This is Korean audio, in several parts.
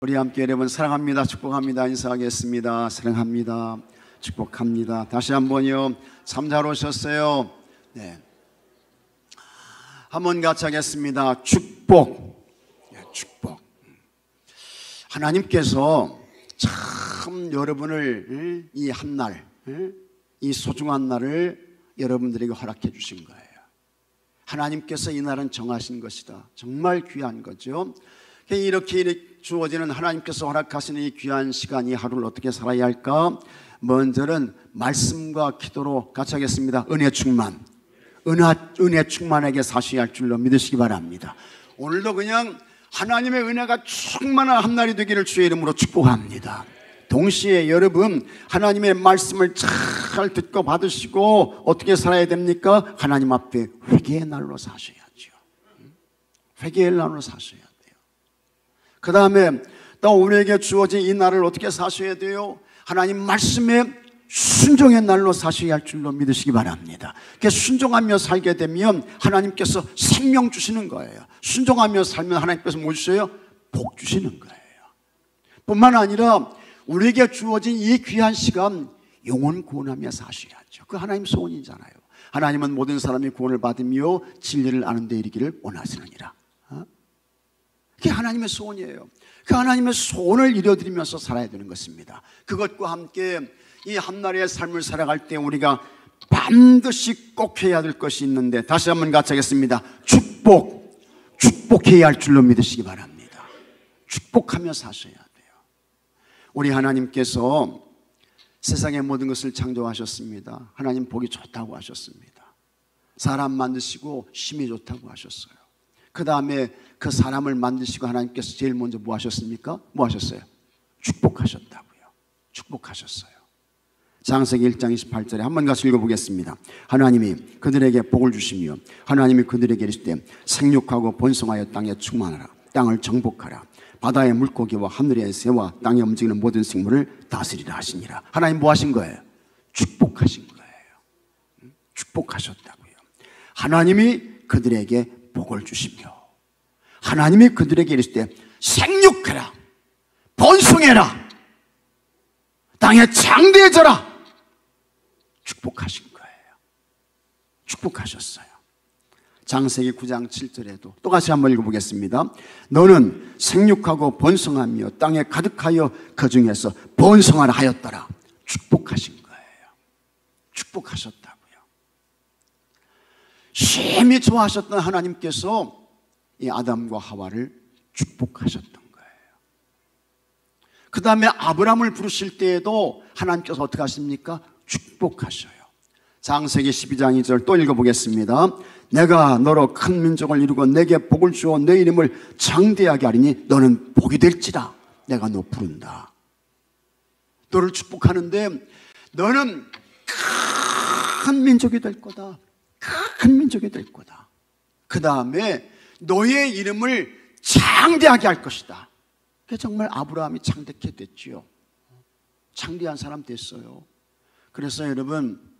우리 함께 여러분 사랑합니다, 축복합니다 인사하겠습니다. 사랑합니다, 축복합니다. 다시 한번요. 참 잘 오셨어요. 네, 한번 같이 하겠습니다. 축복. 축복. 하나님께서 참 여러분을 이 한날, 이 소중한 날을 여러분들에게 허락해 주신 거예요. 하나님께서 이 날은 정하신 것이다. 정말 귀한 거죠. 이렇게 주어지는 하나님께서 허락하시는 이 귀한 시간, 이 하루를 어떻게 살아야 할까? 먼저는 말씀과 기도로 같이 하겠습니다. 은혜 충만. 은혜 충만하게 사셔야 할 줄로 믿으시기 바랍니다. 오늘도 그냥 하나님의 은혜가 충만한 한 날이 되기를 주의 이름으로 축복합니다. 동시에 여러분 하나님의 말씀을 잘 듣고 받으시고 어떻게 살아야 됩니까? 하나님 앞에 회개의 날로 사셔야죠. 회개의 날로 사셔야 돼요. 그 다음에 또 우리에게 주어진 이 날을 어떻게 사셔야 돼요? 하나님 말씀에 순종의 날로 사셔야 할 줄로 믿으시기 바랍니다. 순종하며 살게 되면 하나님께서 생명 주시는 거예요. 순종하며 살면 하나님께서 뭐 주세요? 복 주시는 거예요. 뿐만 아니라 우리에게 주어진 이 귀한 시간 영혼 구원하며 사셔야죠. 그 하나님 소원이잖아요. 하나님은 모든 사람이 구원을 받으며 진리를 아는 데 이르기를 원하시느니라. 그게 하나님의 소원이에요. 그 하나님의 소원을 이뤄드리면서 살아야 되는 것입니다. 그것과 함께 이 한날의 삶을 살아갈 때 우리가 반드시 꼭 해야 될 것이 있는데 다시 한번 같이 하겠습니다. 축복해야 할 줄로 믿으시기 바랍니다. 축복하며 사셔야 돼요. 우리 하나님께서 세상의 모든 것을 창조하셨습니다. 하나님 보기 좋다고 하셨습니다. 사람 만드시고 심히 좋다고 하셨어요. 그 다음에 그 사람을 만드시고 하나님께서 제일 먼저 뭐 하셨습니까? 뭐 하셨어요? 축복하셨다고요. 축복하셨어요. 창세기 1장 28절에 한번 같이 읽어보겠습니다. 하나님이 그들에게 복을 주시며 하나님이 그들에게 이르시되 생육하고 번성하여 땅에 충만하라. 땅을 정복하라. 바다의 물고기와 하늘의 새와 땅에 움직이는 모든 생물을 다스리라 하시니라. 하나님 뭐 하신 거예요? 축복하신 거예요. 축복하셨다고요. 하나님이 그들에게 복을 주시며 하나님이 그들에게 이르시되 생육하라, 번성해라, 땅에 장대해져라. 축복하신 거예요. 축복하셨어요. 창세기 9장 7절에도 똑같이 한번 읽어보겠습니다. 너는 생육하고 번성하며 땅에 가득하여 그 중에서 번성하라 하였더라. 축복하신 거예요. 축복하셨다고요. 심히 좋아하셨던 하나님께서 이 아담과 하와를 축복하셨던 거예요. 그 다음에 아브라함을 부르실 때에도 하나님께서 어떻게 하십니까? 축복하셔요. 창세기 12장 2절 또 읽어보겠습니다. 내가 너로 큰 민족을 이루고 내게 복을 주어 내 이름을 장대하게 하리니 너는 복이 될지라. 내가 너 부른다. 너를 축복하는데 너는 큰 민족이 될 거다. 큰 민족이 될 거다. 그 다음에 너의 이름을 장대하게 할 것이다. 그게 정말 아브라함이 장대케 됐지요. 장대한 사람 됐어요. 그래서 여러분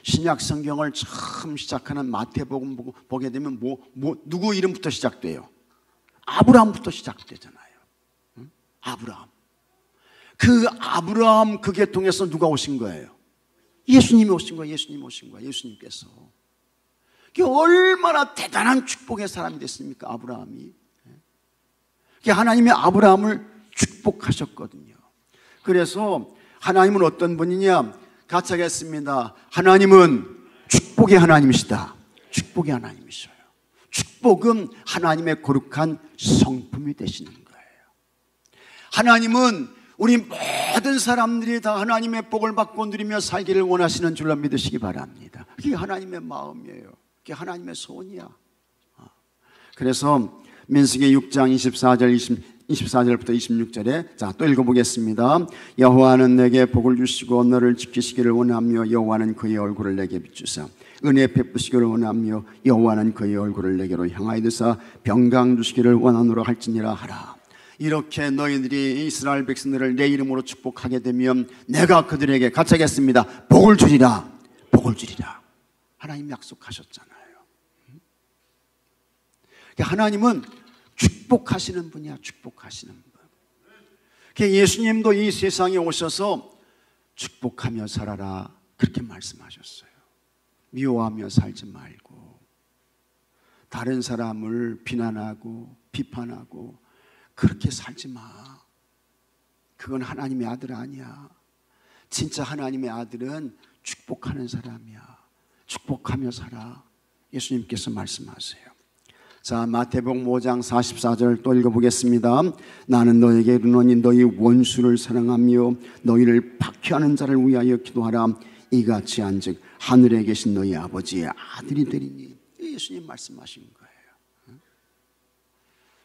신약 성경을 처음 시작하는 마태복음 보게 되면 누구 이름부터 시작돼요? 아브라함부터 시작되잖아요. 응? 아브라함. 그 아브라함 그 계통에서 누가 오신 거예요? 예수님이 오신 거예요. 예수님이 오신 거예요. 예수님께서. 그게 얼마나 대단한 축복의 사람이 됐습니까? 아브라함이. 그게 하나님이 아브라함을 축복하셨거든요. 그래서 하나님은 어떤 분이냐? 같이 하겠습니다. 하나님은 축복의 하나님이시다. 축복의 하나님이셔요. 축복은 하나님의 거룩한 성품이 되시는 거예요. 하나님은 우리 모든 사람들이 다 하나님의 복을 받고 누리며 살기를 원하시는 줄로 믿으시기 바랍니다. 그게 하나님의 마음이에요. 그게 하나님의 소원이야. 그래서 민수기 6장 24절부터 26절에 자, 또 읽어보겠습니다. 여호와는 내게 복을 주시고 너를 지키시기를 원하며 여호와는 그의 얼굴을 내게 비추사 은혜 베푸시기를 원하며 여호와는 그의 얼굴을 내게로 향하여 드사 평강 주시기를 원하노라 할지니라 하라. 이렇게 너희들이 이스라엘 백성들을 내 이름으로 축복하게 되면 내가 그들에게 같이 하겠습니다. 복을 주리라. 복을 주리라. 하나님 약속하셨잖아요. 하나님은 축복하시는 분이야. 축복하시는 분. 예수님도 이 세상에 오셔서 축복하며 살아라 그렇게 말씀하셨어요. 미워하며 살지 말고, 다른 사람을 비난하고 비판하고 그렇게 살지 마. 그건 하나님의 아들 아니야. 진짜 하나님의 아들은 축복하는 사람이야. 축복하며 살아. 예수님께서 말씀하세요. 자, 마태복음 5장 44절 또 읽어보겠습니다. 나는 너에게 이르노니 너희 원수를 사랑하며 너희를 박해하는 자를 위하여 기도하라. 이같이 한즉 하늘에 계신 너희 아버지의 아들이 되리니. 예수님 말씀하신 거예요.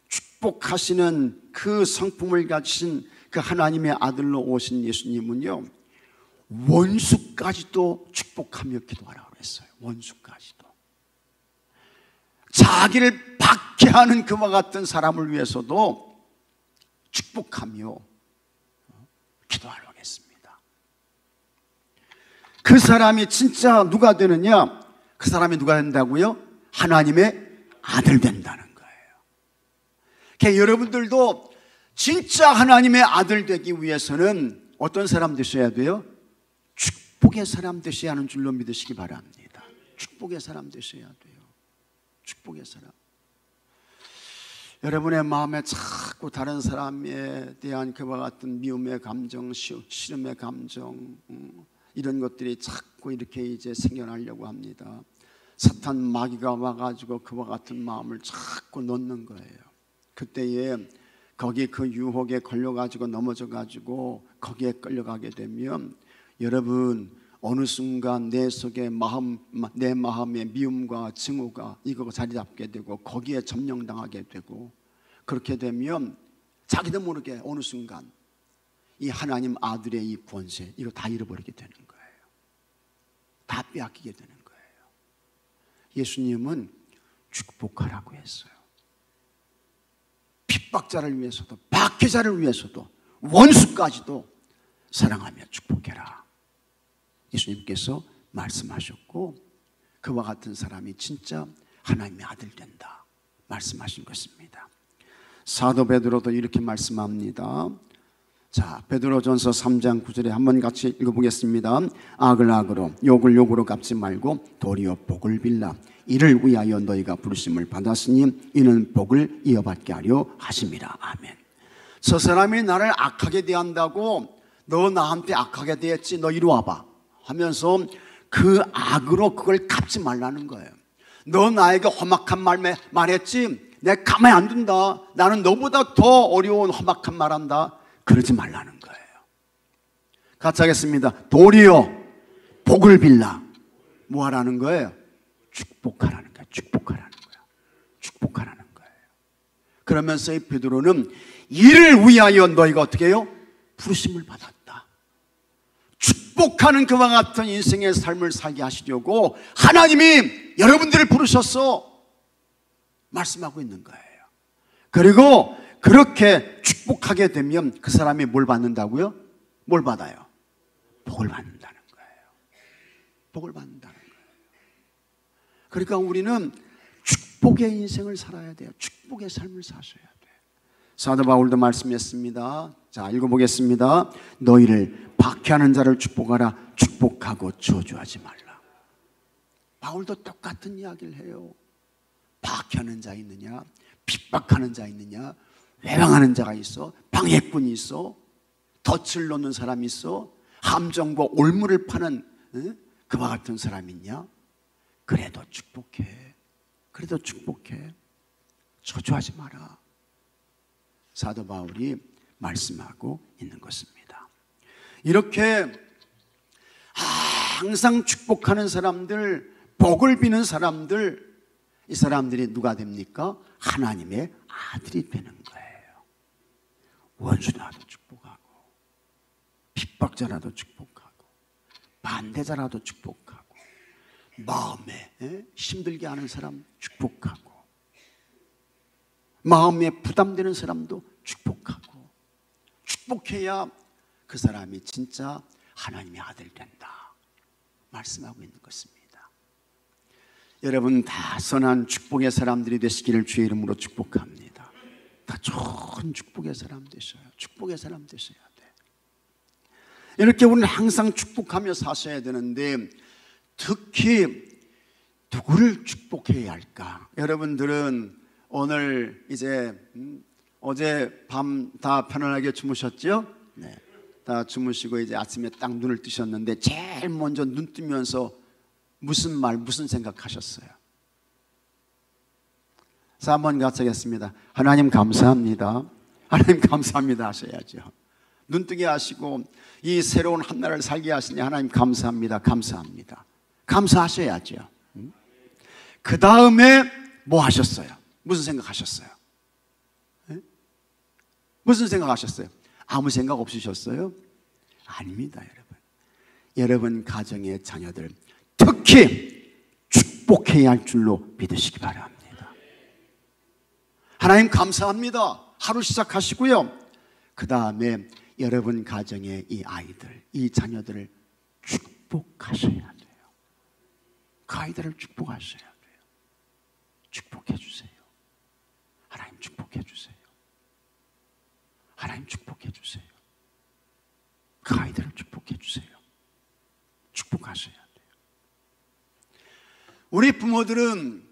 축복하시는 그 성품을 가지신 그 하나님의 아들로 오신 예수님은요, 원수까지도 축복하며 기도하라고 했어요. 원수까지도. 자기를 박해하는 그와 같은 사람을 위해서도 축복하며 기도하라고 했습니다. 그 사람이 진짜 누가 되느냐? 그 사람이 누가 된다고요? 하나님의 아들 된다는 거예요. 그러니까 여러분들도 진짜 하나님의 아들 되기 위해서는 어떤 사람 되셔야 돼요? 축복의 사람 되셔야 하는 줄로 믿으시기 바랍니다. 축복의 사람 되셔야 돼요. 축복의 사람. 여러분의 마음에 자꾸 다른 사람에 대한 그와 같은 미움의 감정, 싫음의 감정, 이런 것들이 자꾸 이렇게 이제 생겨나려고 합니다. 사탄 마귀가 와가지고 그와 같은 마음을 자꾸 넣는 거예요. 그때에 거기 그 유혹에 걸려가지고 넘어져가지고 거기에 끌려가게 되면 여러분 어느 순간 내 속에 내 마음의 미움과 증오가 이거 자리 잡게 되고 거기에 점령당하게 되고, 그렇게 되면 자기도 모르게 어느 순간 이 하나님 아들의 이 권세 이거 다 잃어버리게 되는 거예요. 다 빼앗기게 되는 거예요. 예수님은 축복하라고 했어요. 핍박자를 위해서도 박해자를 위해서도 원수까지도 사랑하며 축복해라. 예수님께서 말씀하셨고, 그와 같은 사람이 진짜 하나님의 아들 된다 말씀하신 것입니다. 사도 베드로도 이렇게 말씀합니다. 자, 베드로전서 3장 9절에 한번 같이 읽어보겠습니다. 악을 악으로 욕을 욕으로 갚지 말고 도리어 복을 빌라. 이를 위하여 너희가 부르심을 받았으니 이는 복을 이어받게 하려 하심이라. 아멘. 저 사람이 나를 악하게 대한다고 너 나한테 악하게 대했지, 너 이리 와봐 하면서 그 악으로 그걸 갚지 말라는 거예요. 너 나에게 험악한 말 말했지, 내가 가만히 안 둔다. 나는 너보다 더 어려운 험악한 말 한다. 그러지 말라는 거예요. 같이 하겠습니다. 도리어 복을 빌라. 뭐 하라는 거예요? 축복하라는 거예요. 축복하라는 거예요. 축복하라는 거예요. 그러면서 이 베드로는 이를 위하여 너희가 어떻게 해요? 부르심을 받았다. 축복하는 그와 같은 인생의 삶을 살게 하시려고 하나님이 여러분들을 부르셔서 말씀하고 있는 거예요. 그리고 그렇게 축복하게 되면 그 사람이 뭘 받는다고요? 뭘 받아요? 복을 받는다는 거예요. 복을 받는다는 거예요. 그러니까 우리는 축복의 인생을 살아야 돼요. 축복의 삶을 사셔야 돼요. 사도 바울도 말씀했습니다. 자, 읽어보겠습니다. 너희를 박해하는 자를 축복하라. 축복하고 저주하지 말라. 바울도 똑같은 이야기를 해요. 박해하는 자 있느냐? 핍박하는 자 있느냐? 외방하는 자가 있어? 방해꾼이 있어? 덫을 놓는 사람이 있어? 함정과 올무를 파는 그와 같은 사람이 있냐? 그래도 축복해. 그래도 축복해. 저주하지 마라. 사도 바울이 말씀하고 있는 것입니다. 이렇게 항상 축복하는 사람들, 복을 비는 사람들, 이 사람들이 누가 됩니까? 하나님의 아들이 되는 거예요. 원수라도 축복하고, 핍박자라도 축복하고, 반대자라도 축복하고, 마음에 힘들게 하는 사람 축복하고, 마음에 부담되는 사람도 축복하고, 축복해야 그 사람이 진짜 하나님의 아들 된다 말씀하고 있는 것입니다. 여러분 다 선한 축복의 사람들이 되시기를 주의 이름으로 축복합니다. 다 좋은 축복의 사람 되셔요. 축복의 사람 되셔야 돼. 이렇게 우리는 항상 축복하며 사셔야 되는데, 특히 누구를 축복해야 할까? 여러분들은 오늘 이제 어제 밤 다 편안하게 주무셨죠? 네. 다 주무시고 이제 아침에 딱 눈을 뜨셨는데 제일 먼저 눈 뜨면서 무슨 생각하셨어요? 자, 한번 같이 하겠습니다. 하나님 감사합니다. 하나님 감사합니다 하셔야죠. 눈 뜨게 하시고 이 새로운 한 날을 살게 하시니 하나님 감사합니다. 감사합니다. 감사하셔야죠. 그 다음에 뭐 하셨어요? 무슨 생각하셨어요? 무슨 생각하셨어요? 아무 생각 없으셨어요? 아닙니다, 여러분. 여러분 가정의 자녀들 특히 축복해야 할 줄로 믿으시기 바랍니다. 하나님 감사합니다. 하루 시작하시고요. 그 다음에 여러분 가정의 이 아이들, 이 자녀들을 축복하셔야 돼요. 그 아이들을 축복하셔야 돼요. 축복해 주세요. 하나님 축복해 주세요. 하나님 축복해 주세요. 그 아이들을 축복해 주세요. 축복하셔야 돼요. 우리 부모들은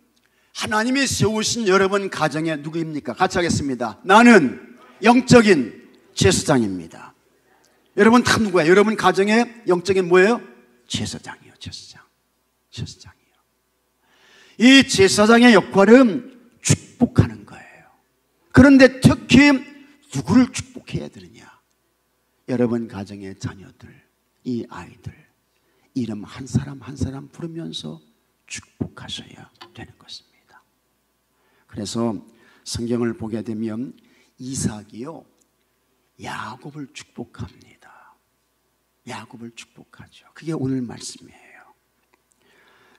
하나님이 세우신 여러분 가정에 누구입니까? 같이 하겠습니다. 나는 영적인 제사장입니다. 여러분 다 누구예요? 여러분 가정에 영적인 뭐예요? 제사장이요. 제사장이요. 이 제사장의 역할은 축복하는 거예요. 그런데 특히 누구를 축복해야 되느냐? 여러분 가정의 자녀들, 이 아이들 이름 한 사람 한 사람 부르면서 축복하셔야 되는 것입니다. 그래서 성경을 보게 되면 이삭이요 야곱을 축복합니다. 야곱을 축복하죠. 그게 오늘 말씀이에요.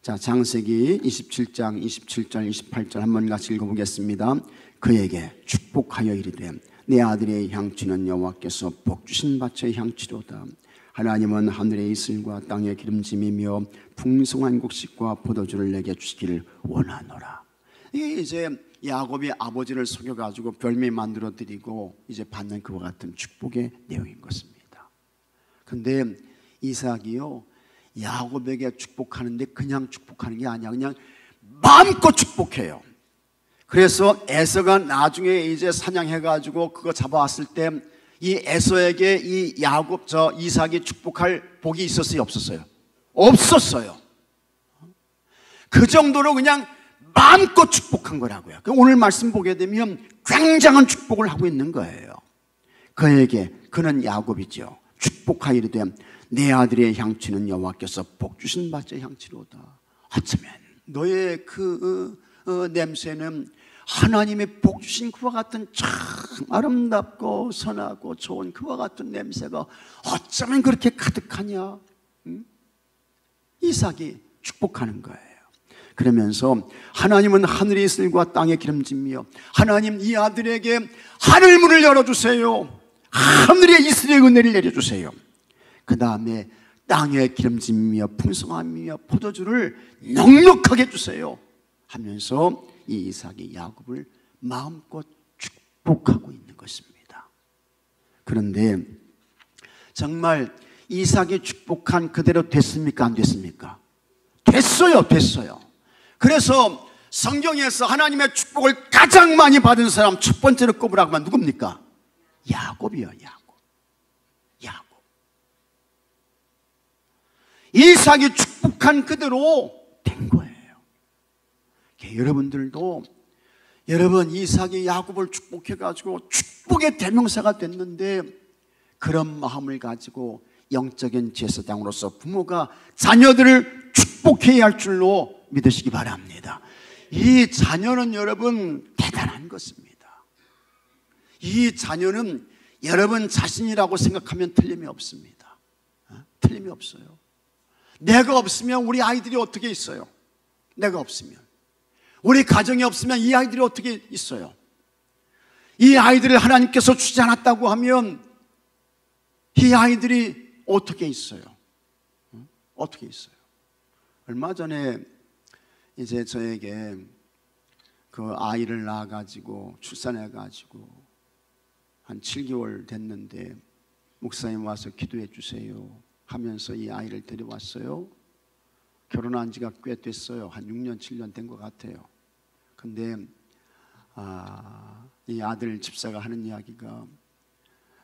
자, 창세기 27장 27절 28절 한번 같이 읽어보겠습니다. 그에게 축복하여 이르되 내 아들의 향취는 여호와께서 복주신 밭의 향취로다. 하나님은 하늘의 이슬과 땅의 기름짐이며 풍성한 곡식과 포도주를 내게 주시기를 원하노라. 이게 이제 야곱이 아버지를 속여가지고 별미 만들어 드리고 이제 받는 그와 같은 축복의 내용인 것입니다. 그런데 이삭이요 야곱에게 축복하는데 그냥 축복하는 게 아니야. 그냥 마음껏 축복해요. 그래서 에서가 나중에 이제 사냥해가지고 그거 잡아왔을 때 이 에서에게 이 이삭이 축복할 복이 있었어요? 없었어요? 없었어요. 그 정도로 그냥 마음껏 축복한 거라고요. 오늘 말씀 보게 되면 굉장한 축복을 하고 있는 거예요. 그에게, 그는 야곱이죠. 축복하여 이르되 내 아들의 향취는 여호와께서 복주신 밭의 향취로다. 어쩌면 너의 그 냄새는 하나님의 복주신 그와 같은 참 아름답고 선하고 좋은 그와 같은 냄새가 어쩌면 그렇게 가득하냐. 이삭이 축복하는 거예요. 그러면서 하나님은 하늘의 이슬과 땅의 기름짐이요 하나님 이 아들에게 하늘문을 열어주세요. 하늘의 이슬의 은혜를 내려주세요. 그 다음에 땅의 기름짐이며 풍성함이며 포도주를 넉넉하게 주세요 하면서 이 이삭이 야곱을 마음껏 축복하고 있는 것입니다. 그런데 정말 이삭이 축복한 그대로 됐습니까? 안 됐습니까? 됐어요. 그래서 성경에서 하나님의 축복을 가장 많이 받은 사람 첫 번째로 꼽으라고 하면 누굽니까? 야곱이요. 야곱. 이삭이 축복한 그대로 된 거예요. 여러분들도 여러분 이삭이 야곱을 축복해가지고 축복의 대명사가 됐는데 그런 마음을 가지고 영적인 제사장으로서 부모가 자녀들을 축복해야 할 줄로 믿으시기 바랍니다. 이 자녀는 여러분 대단한 것입니다. 이 자녀는 여러분 자신이라고 생각하면 틀림이 없습니다. 틀림이 없어요. 내가 없으면 우리 아이들이 어떻게 있어요? 내가 없으면 우리 가정이 없으면 이 아이들이 어떻게 있어요? 이 아이들을 하나님께서 주지 않았다고 하면 이 아이들이 어떻게 있어요? 어떻게 있어요? 얼마 전에 이제 저에게 그 아이를 낳아가지고 출산해가지고 한 7개월 됐는데 목사님 와서 기도해 주세요 하면서 이 아이를 데려왔어요. 결혼한 지가 꽤 됐어요. 한 6년 7년 된 것 같아요. 근데 이 아들 집사가 하는 이야기가,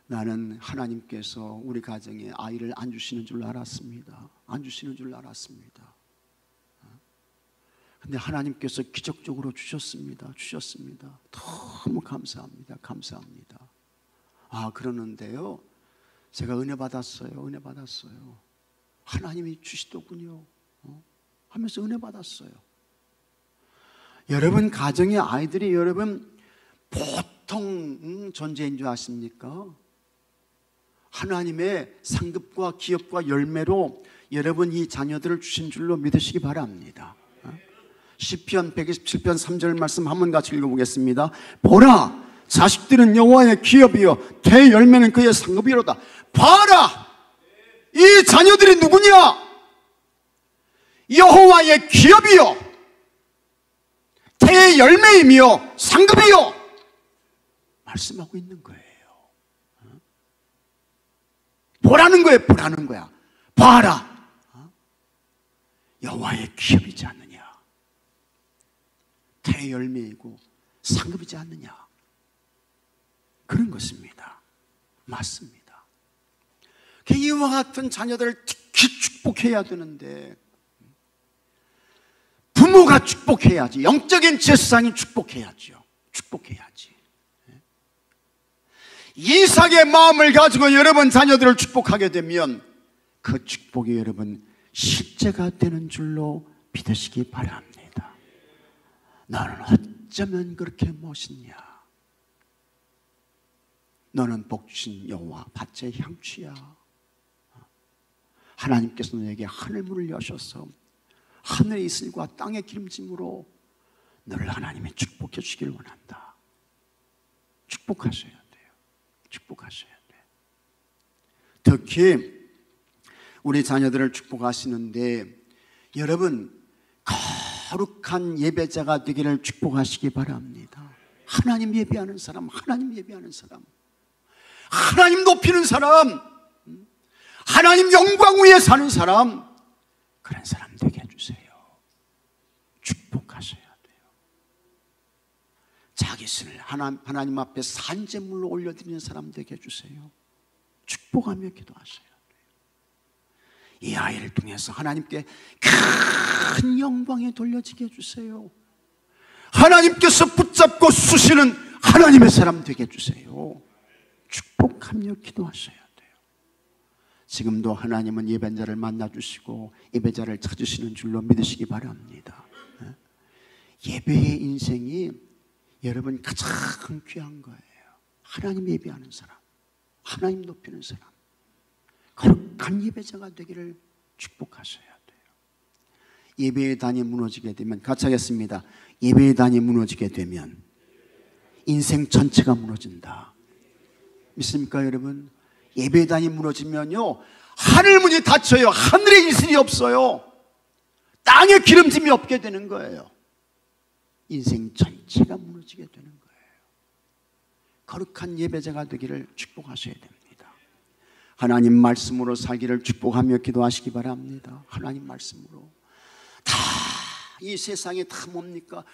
나는 하나님께서 우리 가정에 아이를 안 주시는 줄 알았습니다. 안 주시는 줄 알았습니다. 근데 하나님께서 기적적으로 주셨습니다. 주셨습니다. 너무 감사합니다. 감사합니다. 그러는데요, 제가 은혜 받았어요. 은혜 받았어요. 하나님이 주시더군요. 하면서 은혜 받았어요. 여러분 가정의 아이들이 여러분 보통 존재인 줄 아십니까? 하나님의 상급과 기업과 열매로 여러분 이 자녀들을 주신 줄로 믿으시기 바랍니다. 시편 127편 3절 말씀 한번 같이 읽어보겠습니다. 보라, 자식들은 여호와의 기업이요 대열매는 그의 상급이로다. 봐라, 이 자녀들이 누구냐? 여호와의 기업이요 대열매이며 상급이요 말씀하고 있는 거예요. 보라는 거예요. 보라는 거야. 봐라, 여호와의 기업이지 않느냐, 대열매이고 상급이지 않느냐, 그런 것입니다. 맞습니다. 이와 같은 자녀들을 특히 축복해야 되는데, 부모가 축복해야지. 영적인 제사장이 축복해야죠. 축복해야지. 이삭의 마음을 가지고 여러분 자녀들을 축복하게 되면 그 축복이 여러분 실제가 되는 줄로 믿으시기 바랍니다. 너는 어쩌면 그렇게 멋있냐? 너는 복주신 여호와 밭의 향취야. 하나님께서 너에게 하늘문을 여셔서 하늘의 이슬과 땅의 기름짐으로 너를 하나님이 축복해 주시길 원한다. 축복하셔야 돼요. 축복하셔야 돼요. 특히 우리 자녀들을 축복하시는데 여러분 거룩한 예배자가 되기를 축복하시기 바랍니다. 하나님 예배하는 사람, 하나님 예배하는 사람, 하나님 높이는 사람, 하나님 영광 위에 사는 사람, 그런 사람 되게 해주세요. 축복하셔야 돼요. 자기 신을 하나님 앞에 산제물로 올려드리는 사람 되게 해주세요. 축복하며 기도하셔야 돼요. 이 아이를 통해서 하나님께 큰 영광이 돌려지게 해주세요. 하나님께서 붙잡고 쑤시는 하나님의 사람 되게 해주세요. 축복하며 기도하셔야 돼요. 지금도 하나님은 예배자를 만나주시고 예배자를 찾으시는 줄로 믿으시기 바랍니다. 예배의 인생이 여러분 가장 귀한 거예요. 하나님 예배하는 사람, 하나님 높이는 사람, 거룩한 예배자가 되기를 축복하셔야 돼요. 예배의 단이 무너지게 되면, 같이 하겠습니다. 예배의 단이 무너지게 되면 인생 전체가 무너진다. 믿습니까 여러분? 예배단이 무너지면요 하늘문이 닫혀요. 하늘에 이슬이 없어요. 땅에 기름짐이 없게 되는 거예요. 인생 전체가 무너지게 되는 거예요. 거룩한 예배자가 되기를 축복하셔야 됩니다. 하나님 말씀으로 살기를 축복하며 기도하시기 바랍니다. 하나님 말씀으로. 다 이 세상에 다 뭡니까?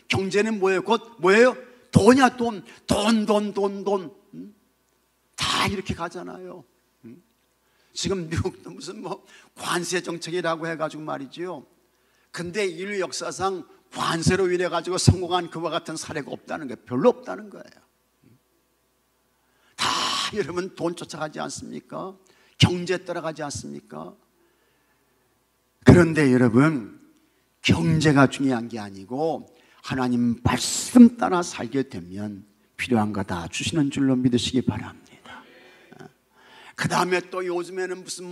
경제는 뭐예요? 곧 뭐예요? 돈이야. 돈. 다 이렇게 가잖아요. 지금 미국도 무슨 관세 정책이라고 해가지고 말이지요. 근데 인류 역사상 관세로 인해 가지고 성공한 그와 같은 사례가 없다는 거예요. 별로 없다는 거예요. 다 여러분 돈 쫓아가지 않습니까? 경제 따라가지 않습니까? 그런데 여러분 경제가 중요한 게 아니고 하나님 말씀 따라 살게 되면 필요한 거 다 주시는 줄로 믿으시기 바랍니다. 그 다음에 또 요즘에는 무슨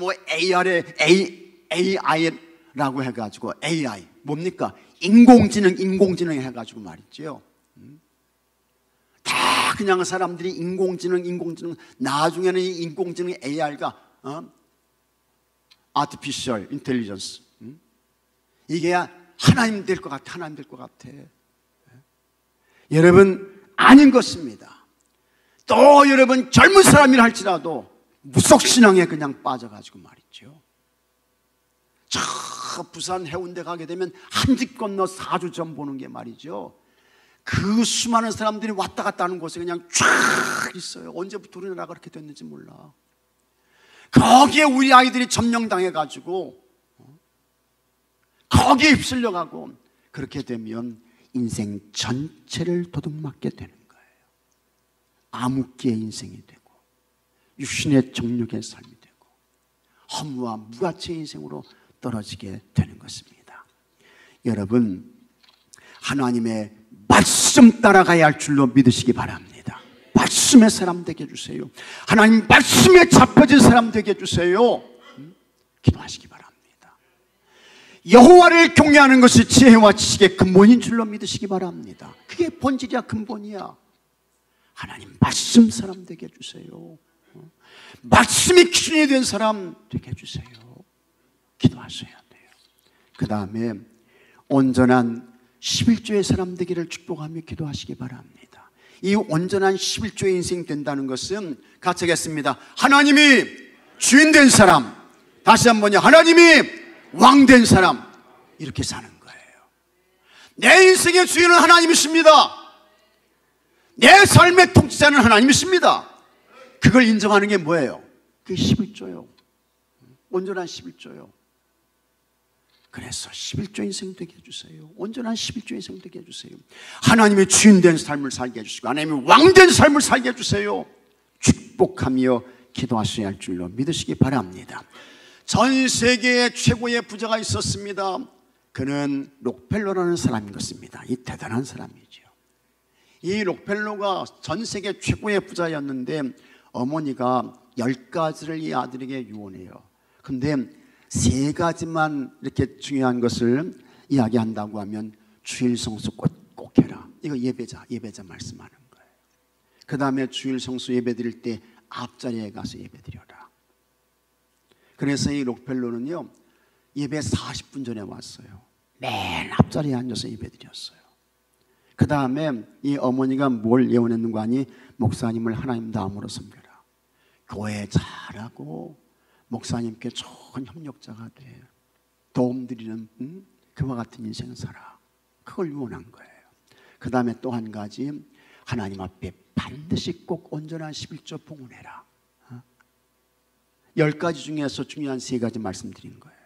AI라고 해가지고 AI 뭡니까? 인공지능 해가지고 말이죠. 다 그냥 사람들이 인공지능 나중에는 이 인공지능 AI가 Artificial Intelligence 이게 하나님 될 것 같아, 하나님 될 것 같아. 여러분, 아닌 것입니다. 또 여러분, 젊은 사람이라 할지라도 무속신앙에 그냥 빠져가지고 말이죠. 저 부산 해운대 가게 되면 한 집 건너 사주점 보는 게 말이죠, 그 수많은 사람들이 왔다 갔다 하는 곳에 그냥 쫙 있어요. 언제부터 우리나라가 그렇게 됐는지 몰라. 거기에 우리 아이들이 점령당해가지고 거기에 휩쓸려가고, 그렇게 되면 인생 전체를 도둑맞게 되는 거예요. 암흑기의 인생이 되고 육신의 정욕의 삶이 되고 허무와 무가치의 인생으로 떨어지게 되는 것입니다. 여러분, 하나님의 말씀 따라가야 할 줄로 믿으시기 바랍니다. 말씀의 사람 되게 해주세요. 하나님 말씀에 잡혀진 사람 되게 해주세요. 기도하시기 바랍니다. 여호와를 경외하는 것이 지혜와 지식의 근본인 줄로 믿으시기 바랍니다. 그게 본질이야, 근본이야. 하나님 말씀 사람 되게 해주세요. 말씀이 기준이 된 사람 되게 해주세요. 기도하셔야 돼요. 그 다음에 온전한 11조의 사람 되기를 축복하며 기도하시기 바랍니다. 이 온전한 11조의 인생 된다는 것은 같이 하겠습니다. 하나님이 주인 된 사람, 다시 한번요, 하나님이 왕 된 사람, 이렇게 사는 거예요. 내 인생의 주인은 하나님이십니다. 내 삶의 통치자는 하나님이십니다. 그걸 인정하는 게 뭐예요? 그게 11조요. 온전한 11조요. 그래서 11조 인생 되게 해주세요. 온전한 11조 인생 되게 해주세요. 하나님의 주인 된 삶을 살게 해주시고 하나님의 왕 된 삶을 살게 해주세요. 축복하며 기도하셔야 할 줄로 믿으시기 바랍니다. 전 세계에 최고의 부자가 있었습니다. 그는 록펠러라는 사람인 것입니다. 이 대단한 사람이죠. 이 록펠러가 전 세계 최고의 부자였는데 어머니가 10가지를 이 아들에게 유언해요. 근데 3가지만 이렇게 중요한 것을 이야기한다고 하면 주일 성수 꼭 해라. 이거 예배자 말씀하는 거예요. 그 다음에 주일 성수 예배 드릴 때 앞자리에 가서 예배 드려라. 그래서 이 록펠러는요, 예배 40분 전에 왔어요. 맨 앞자리에 앉아서 예배 드렸어요. 그 다음에 이 어머니가 뭘 예언했는가 하니, 목사님을 하나님 다음으로 섬겨라. 교회 잘하고 목사님께 좋은 협력자가 돼. 도움드리는 그와 같은 인생 살아. 그걸 유언한 거예요. 그 다음에 또 한 가지, 하나님 앞에 반드시 꼭 온전한 11조 봉헌해라. 10가지 중에서 중요한 3가지 말씀드린 거예요.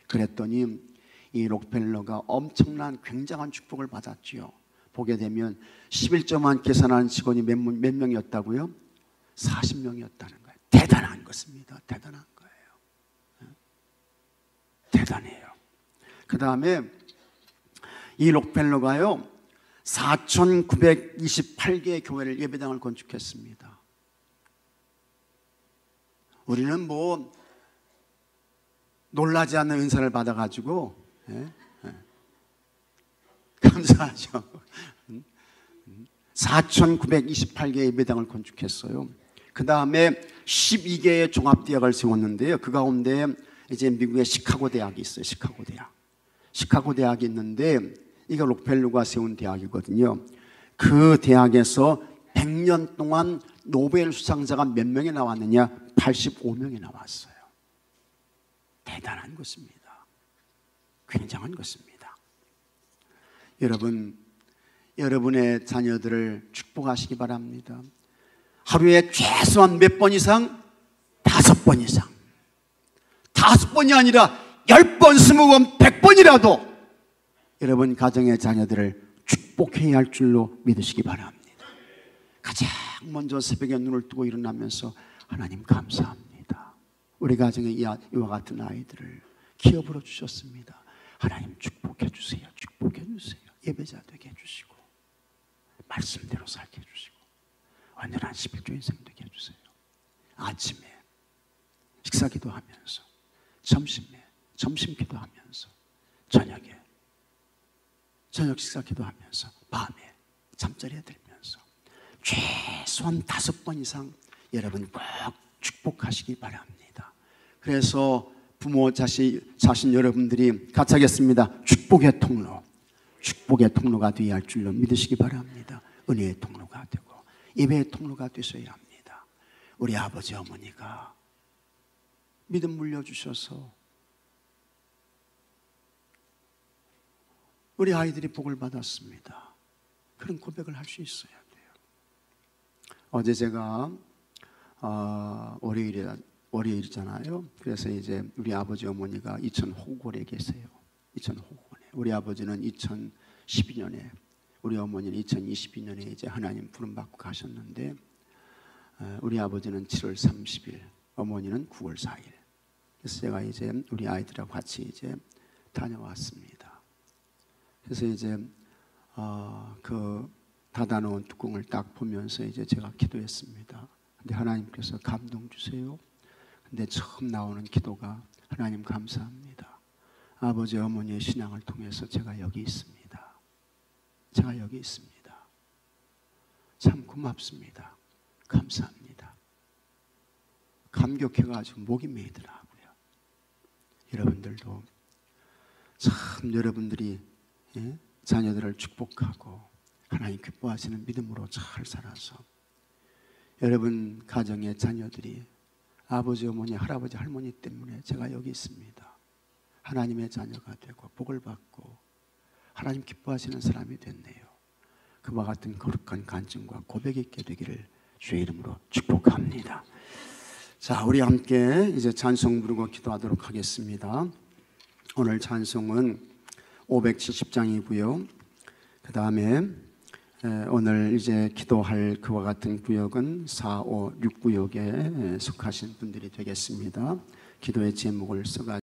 그랬더니 이 록펠러가 엄청난 굉장한 축복을 받았지요. 보게 되면 11조만 계산하는 직원이 몇 명이었다고요? 40명이었다는 거예요. 대단한 것입니다. 대단한 거예요. 대단해요. 그 다음에 이 록펠러가요, 4,928개의 교회를, 예배당을 건축했습니다. 우리는 뭐 놀라지 않는 은사를 받아가지고 감사하죠. 4,928개의 예배당을 건축했어요. 그 다음에 12개의 종합대학을 세웠는데요, 그 가운데 이제 미국의 시카고 대학이 있어요. 시카고 대학이 있는데 이거 록펠러가 세운 대학이거든요. 그 대학에서 100년 동안 노벨 수상자가 몇 명이 나왔느냐? 85명이 나왔어요. 대단한 것입니다. 굉장한 것입니다. 여러분, 여러분의 자녀들을 축복하시기 바랍니다. 하루에 최소한 몇 번 이상? 5번 이상. 5번이 아니라 10번, 20번, 100번이라도 여러분 가정의 자녀들을 축복해야 할 줄로 믿으시기 바랍니다. 가장 먼저 새벽에 눈을 뜨고 일어나면서 하나님 감사합니다. 우리 가정에 이와 같은 아이들을 기업으로 주셨습니다. 하나님 축복해 주세요. 축복해 주세요. 예배자 되게 해주시고 말씀대로 살게 해주시고 완전한 11조 인생 되게 해주세요. 아침에 식사 기도하면서, 점심에 점심 기도하면서, 저녁에 저녁 식사 기도하면서, 밤에 잠자리에 들면서 최소한 5번 이상 여러분 꼭 축복하시기 바랍니다. 그래서 부모 자신 여러분들이 같이 하겠습니다. 축복의 통로, 축복의 통로가 되어야 할 줄로 믿으시기 바랍니다. 은혜의 통로가 되고 예배의 통로가 되셔야 합니다. 우리 아버지 어머니가 믿음 물려주셔서 우리 아이들이 복을 받았습니다. 그런 고백을 할 수 있어야 돼요. 어제 제가 월요일이잖아요. 그래서 이제 우리 아버지 어머니가 이천 호골에 계세요. 이천 호골에. 우리 아버지는 2012년에, 우리 어머니는 2022년에 이제 하나님 부름 받고 가셨는데, 우리 아버지는 7월 30일, 어머니는 9월 4일. 그래서 제가 이제 우리 아이들하고 같이 이제 다녀왔습니다. 그래서 이제 그 닫아놓은 뚜껑을 딱 보면서 이제 제가 기도했습니다. 근데 하나님께서 감동 주세요. 근데 처음 나오는 기도가, 하나님 감사합니다. 아버지 어머니의 신앙을 통해서 제가 여기 있습니다. 제가 여기 있습니다. 참 고맙습니다. 감사합니다. 감격해가지고 목이 메이더라고요. 여러분들도 참 여러분들이 자녀들을 축복하고 하나님 기뻐하시는 믿음으로 잘 살아서 여러분 가정의 자녀들이 아버지, 어머니, 할아버지, 할머니 때문에 제가 여기 있습니다. 하나님의 자녀가 되고 복을 받고 하나님 기뻐하시는 사람이 됐네요. 그와 같은 거룩한 간증과 고백이 있게 되기를 주의 이름으로 축복합니다. 자, 우리 함께 이제 찬송 부르고 기도하도록 하겠습니다. 오늘 찬송은 570장이고요. 그 다음에 오늘 이제 기도할 그와 같은 구역은 4, 5, 6구역에 속하신 분들이 되겠습니다. 기도의 제목을 써가지고